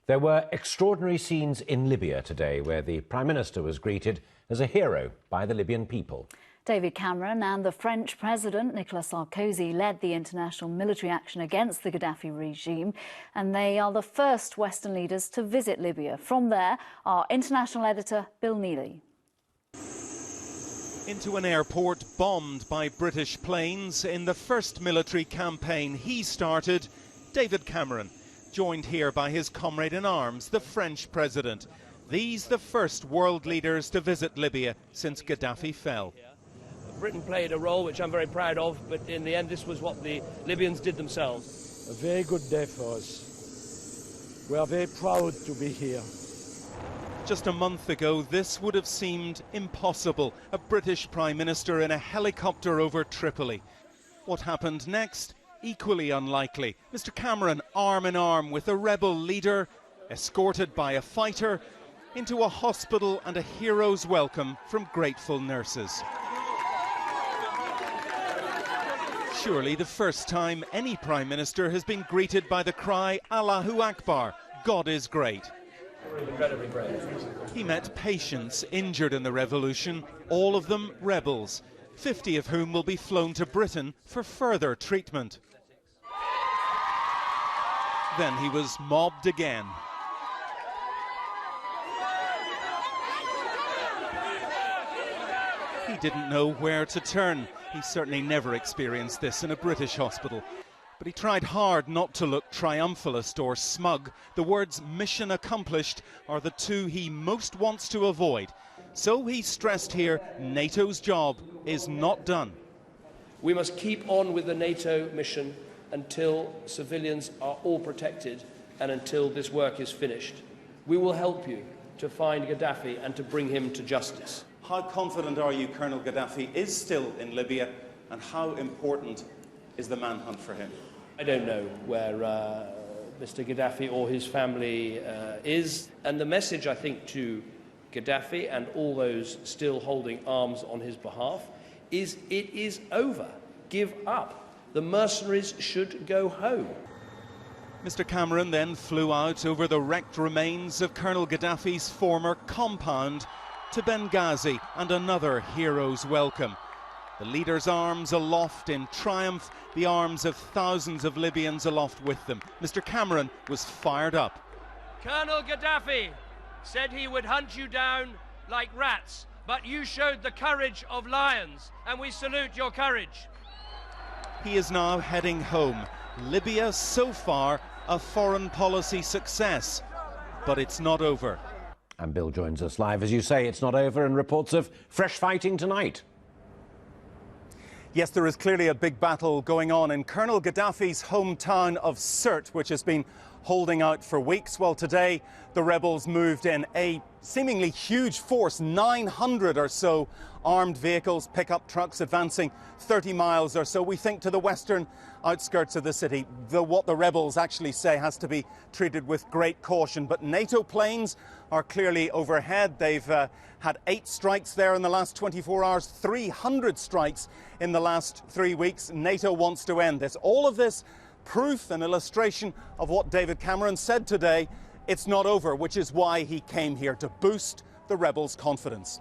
There were extraordinary scenes in Libya today where the Prime Minister was greeted as a hero by the Libyan people. David Cameron and the French President Nicolas Sarkozy led the international military action against the Gaddafi regime, and they are the first Western leaders to visit Libya. From there, our international editor Bill Neely. Into an airport bombed by British planes in the first military campaign he started, David Cameron, joined here by his comrade in arms, the French President. These the first world leaders to visit Libya since Gaddafi fell. Britain played a role which I'm very proud of, but in the end this was what the Libyans did themselves. A very good day for us. We are very proud to be here. Just a month ago, this would have seemed impossible. A British Prime Minister in a helicopter over Tripoli. What happened next? Equally unlikely. Mr. Cameron, arm in arm with a rebel leader, escorted by a fighter, into a hospital and a hero's welcome from grateful nurses. Surely the first time any Prime Minister has been greeted by the cry, Allahu Akbar, God is great. Incredibly brave. He met patients injured in the revolution, all of them rebels, 50 of whom will be flown to Britain for further treatment. Then he was mobbed again. He didn't know where to turn. He certainly never experienced this in a British hospital. But he tried hard not to look triumphalist or smug. The words mission accomplished are the two he most wants to avoid. So he stressed here, NATO's job is not done. We must keep on with the NATO mission until civilians are all protected and until this work is finished. We will help you to find Gaddafi and to bring him to justice. How confident are you Colonel Gaddafi is still in Libya, and how important is the manhunt for him? I don't know where Mr. Gaddafi or his family is, and the message, I think, to Gaddafi and all those still holding arms on his behalf is it is over. Give up. The mercenaries should go home. Mr. Cameron then flew out over the wrecked remains of Colonel Gaddafi's former compound to Benghazi and another hero's welcome. The leader's arms aloft in triumph, the arms of thousands of Libyans aloft with them. Mr. Cameron was fired up. Colonel Gaddafi said he would hunt you down like rats, but you showed the courage of lions, and we salute your courage. He is now heading home. Libya, so far, a foreign policy success. But it's not over. And Bill joins us live. As you say, it's not over, and reports of fresh fighting tonight. Yes, there is clearly a big battle going on in Colonel Gaddafi's hometown of Sirte, which has been holding out for weeks. Well, today the rebels moved in a seemingly huge force, 900 or so armed vehicles, pickup trucks advancing 30 miles or so, we think, to the western outskirts of the city. What the rebels actually say has to be treated with great caution. But NATO planes are clearly overhead. They've had 8 strikes there in the last 24 hours, 300 strikes in the last 3 weeks. NATO wants to end this. All of this proof and illustration of what David Cameron said today. It's not over, which is why he came here, to boost the rebels' confidence.